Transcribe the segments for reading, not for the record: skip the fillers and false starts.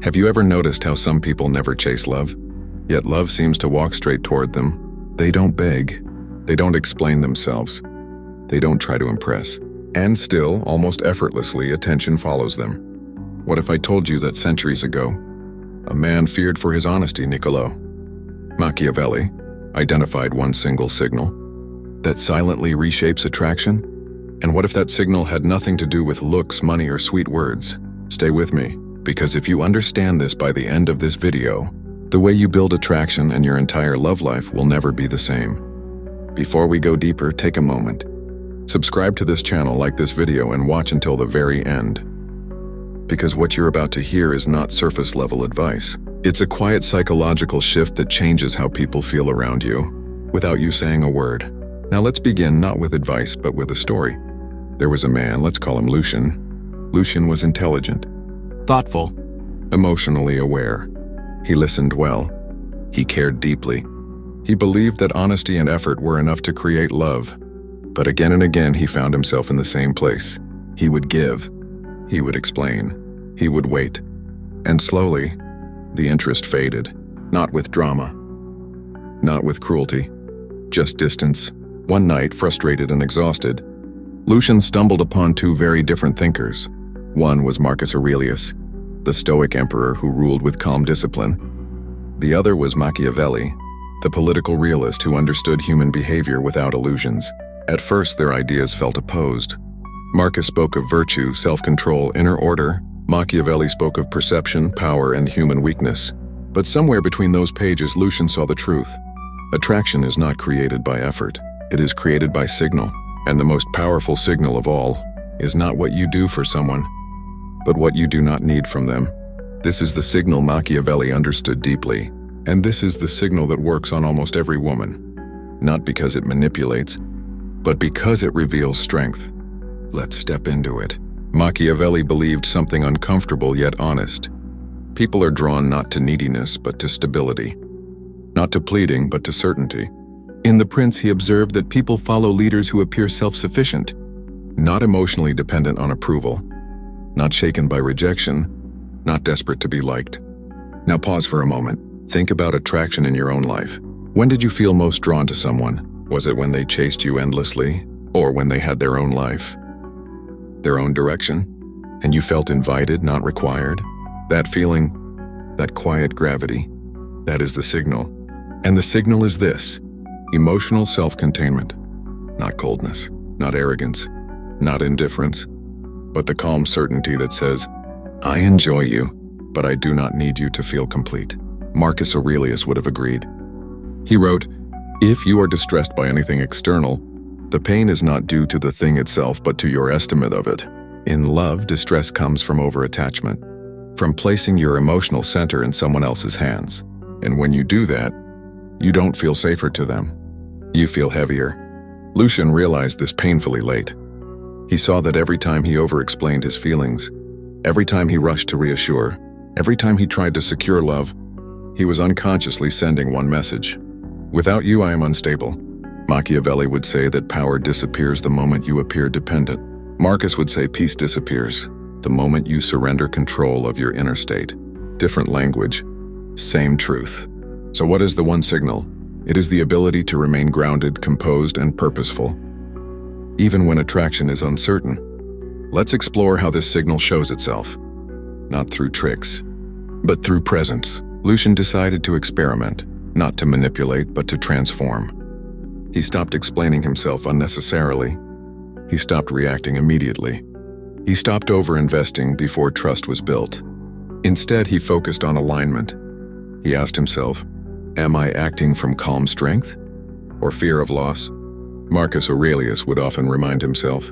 Have you ever noticed how some people never chase love? Yet love seems to walk straight toward them. They don't beg. They don't explain themselves. They don't try to impress. And still, almost effortlessly, attention follows them. What if I told you that centuries ago, a man feared for his honesty, Niccolò Machiavelli, identified one single signal that silently reshapes attraction? And what if that signal had nothing to do with looks, money, or sweet words? Stay with me, because if you understand this by the end of this video, the way you build attraction and your entire love life will never be the same. Before we go deeper, take a moment. Subscribe to this channel, like this video, and watch until the very end. Because what you're about to hear is not surface-level advice. It's a quiet psychological shift that changes how people feel around you, without you saying a word. Now let's begin not with advice, but with a story. There was a man, let's call him Lucian. Lucian was intelligent, thoughtful, emotionally aware. He listened well. He cared deeply. He believed that honesty and effort were enough to create love. But again and again, he found himself in the same place. He would give. He would explain. He would wait. And slowly, the interest faded. Not with drama. Not with cruelty. Just distance. One night, frustrated and exhausted, Lucian stumbled upon two very different thinkers. One was Marcus Aurelius, the Stoic emperor who ruled with calm discipline. The other was Machiavelli, the political realist who understood human behavior without illusions. At first, their ideas felt opposed. Marcus spoke of virtue, self-control, inner order. Machiavelli spoke of perception, power, and human weakness. But somewhere between those pages, Lucian saw the truth. Attraction is not created by effort. It is created by signal. And the most powerful signal of all is not what you do for someone, but what you do not need from them. This is the signal Machiavelli understood deeply, and this is the signal that works on almost every woman. Not because it manipulates, but because it reveals strength. Let's step into it. Machiavelli believed something uncomfortable yet honest. People are drawn not to neediness, but to stability. Not to pleading, but to certainty. In The Prince, he observed that people follow leaders who appear self-sufficient, not emotionally dependent on approval, not shaken by rejection, not desperate to be liked. Now pause for a moment. Think about attraction in your own life. When did you feel most drawn to someone? Was it when they chased you endlessly, or when they had their own life, their own direction, and you felt invited, not required? That feeling, that quiet gravity, that is the signal. And the signal is this: emotional self-containment. Not coldness, not arrogance, not indifference, but the calm certainty that says, I enjoy you, but I do not need you to feel complete. Marcus Aurelius would have agreed. He wrote, if you are distressed by anything external, the pain is not due to the thing itself, but to your estimate of it. In love, distress comes from over-attachment, from placing your emotional center in someone else's hands. And when you do that, you don't feel safer to them. You feel heavier. Lucian realized this painfully late. He saw that every time he over-explained his feelings, every time he rushed to reassure, every time he tried to secure love, he was unconsciously sending one message. Without you, I am unstable. Machiavelli would say that power disappears the moment you appear dependent. Marcus would say peace disappears the moment you surrender control of your inner state. Different language, same truth. So what is the one signal? It is the ability to remain grounded, composed, and purposeful, even when attraction is uncertain. Let's explore how this signal shows itself. Not through tricks, but through presence. Lucian decided to experiment, not to manipulate, but to transform. He stopped explaining himself unnecessarily. He stopped reacting immediately. He stopped over-investing before trust was built. Instead, he focused on alignment. He asked himself, am I acting from calm strength or fear of loss? Marcus Aurelius would often remind himself,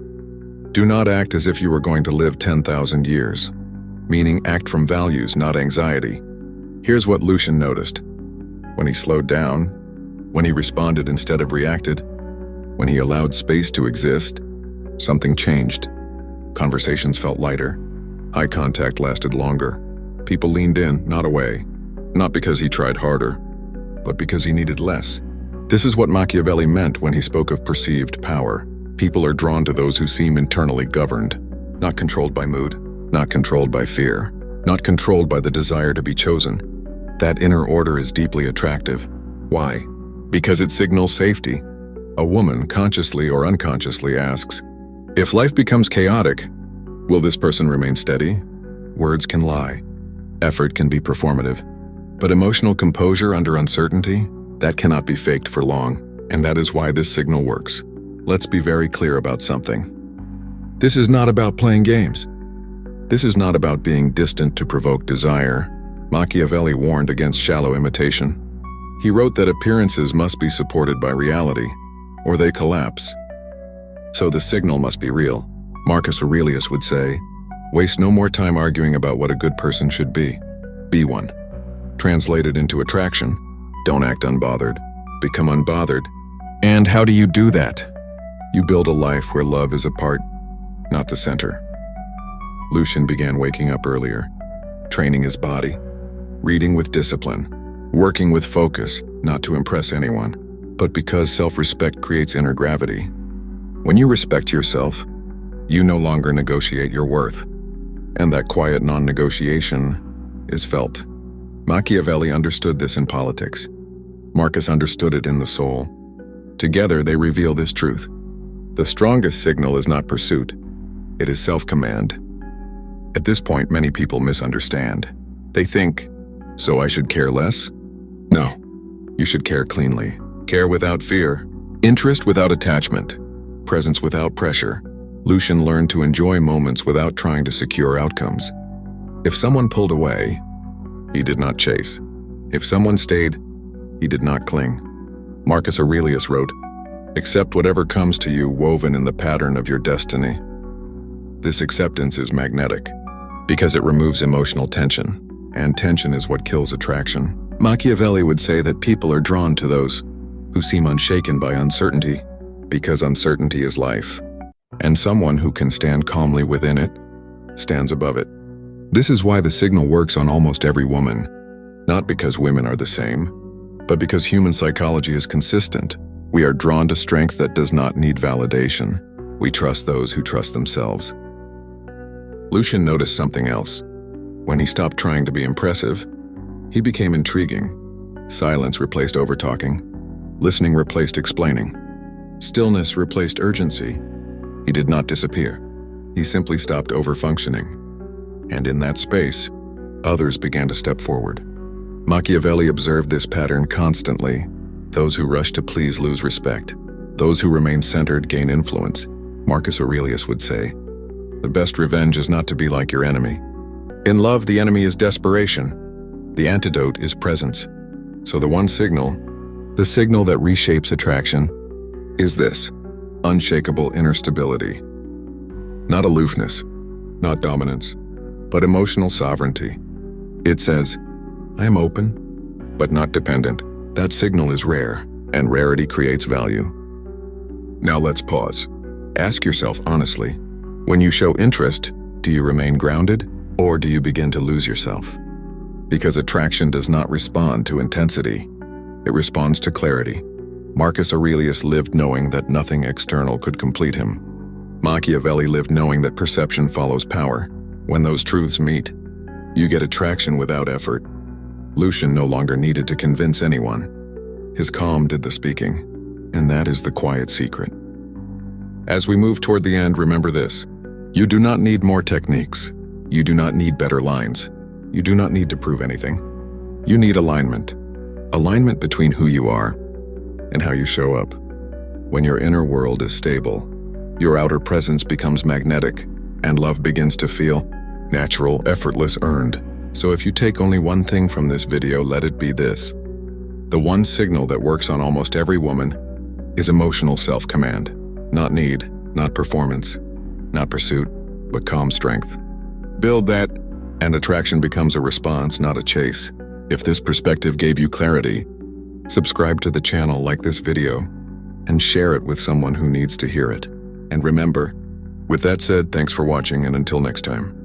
do not act as if you were going to live 10,000 years, meaning act from values, not anxiety. Here's what Lucian noticed. When he slowed down, when he responded instead of reacted, when he allowed space to exist, something changed. Conversations felt lighter. Eye contact lasted longer. People leaned in, not away. Not because he tried harder, but because he needed less. This is what Machiavelli meant when he spoke of perceived power. People are drawn to those who seem internally governed, not controlled by mood, not controlled by fear, not controlled by the desire to be chosen. That inner order is deeply attractive. Why? Because it signals safety. A woman, consciously or unconsciously, asks, if life becomes chaotic, will this person remain steady? Words can lie. Effort can be performative. But emotional composure under uncertainty, that cannot be faked for long. And that is why this signal works. Let's be very clear about something. This is not about playing games. This is not about being distant to provoke desire. Machiavelli warned against shallow imitation. He wrote that appearances must be supported by reality, or they collapse. So the signal must be real. Marcus Aurelius would say, waste no more time arguing about what a good person should be. Be one. Translated into attraction, don't act unbothered. Become unbothered. And how do you do that? You build a life where love is a part, not the center. Lucian began waking up earlier, training his body, reading with discipline, working with focus, not to impress anyone, but because self-respect creates inner gravity. When you respect yourself, you no longer negotiate your worth, and that quiet non-negotiation is felt. Machiavelli understood this in politics. Marcus understood it in the soul. Together they reveal this truth. The strongest signal is not pursuit, it is self-command. At this point, many people misunderstand. They think, so I should care less? No, you should care cleanly. Care without fear, interest without attachment, presence without pressure. Lucian learned to enjoy moments without trying to secure outcomes. If someone pulled away, he did not chase. If someone stayed, he did not cling. Marcus Aurelius wrote, accept whatever comes to you woven in the pattern of your destiny. This acceptance is magnetic because it removes emotional tension, and tension is what kills attraction. Machiavelli would say that people are drawn to those who seem unshaken by uncertainty because uncertainty is life, and someone who can stand calmly within it stands above it. This is why the signal works on almost every woman, not because women are the same, but because human psychology is consistent. We are drawn to strength that does not need validation. We trust those who trust themselves. Lucian noticed something else. When he stopped trying to be impressive, he became intriguing. Silence replaced overtalking. Listening replaced explaining. Stillness replaced urgency. He did not disappear. He simply stopped overfunctioning. And in that space, others began to step forward. Machiavelli observed this pattern constantly. Those who rush to please lose respect. Those who remain centered gain influence. Marcus Aurelius would say, the best revenge is not to be like your enemy. In love, the enemy is desperation. The antidote is presence. So the one signal, the signal that reshapes attraction, is this: unshakable inner stability. Not aloofness, not dominance, but emotional sovereignty. It says, I am open, but not dependent. That signal is rare, and rarity creates value. Now let's pause. Ask yourself honestly, when you show interest, do you remain grounded, or do you begin to lose yourself? Because attraction does not respond to intensity, it responds to clarity. Marcus Aurelius lived knowing that nothing external could complete him. Machiavelli lived knowing that perception follows power. When those truths meet, you get attraction without effort. Lucian no longer needed to convince anyone. His calm did the speaking, and that is the quiet secret. As we move toward the end, remember this: you do not need more techniques. You do not need better lines. You do not need to prove anything. You need alignment. Alignment between who you are and how you show up. When your inner world is stable, your outer presence becomes magnetic, and love begins to feel natural, effortless, earned. So if you take only one thing from this video, let it be this. The one signal that works on almost every woman is emotional self-command. Not need, not performance, not pursuit, but calm strength. Build that, and attraction becomes a response, not a chase. If this perspective gave you clarity, subscribe to the channel, like this video, and share it with someone who needs to hear it. And remember, with that said, thanks for watching, and until next time.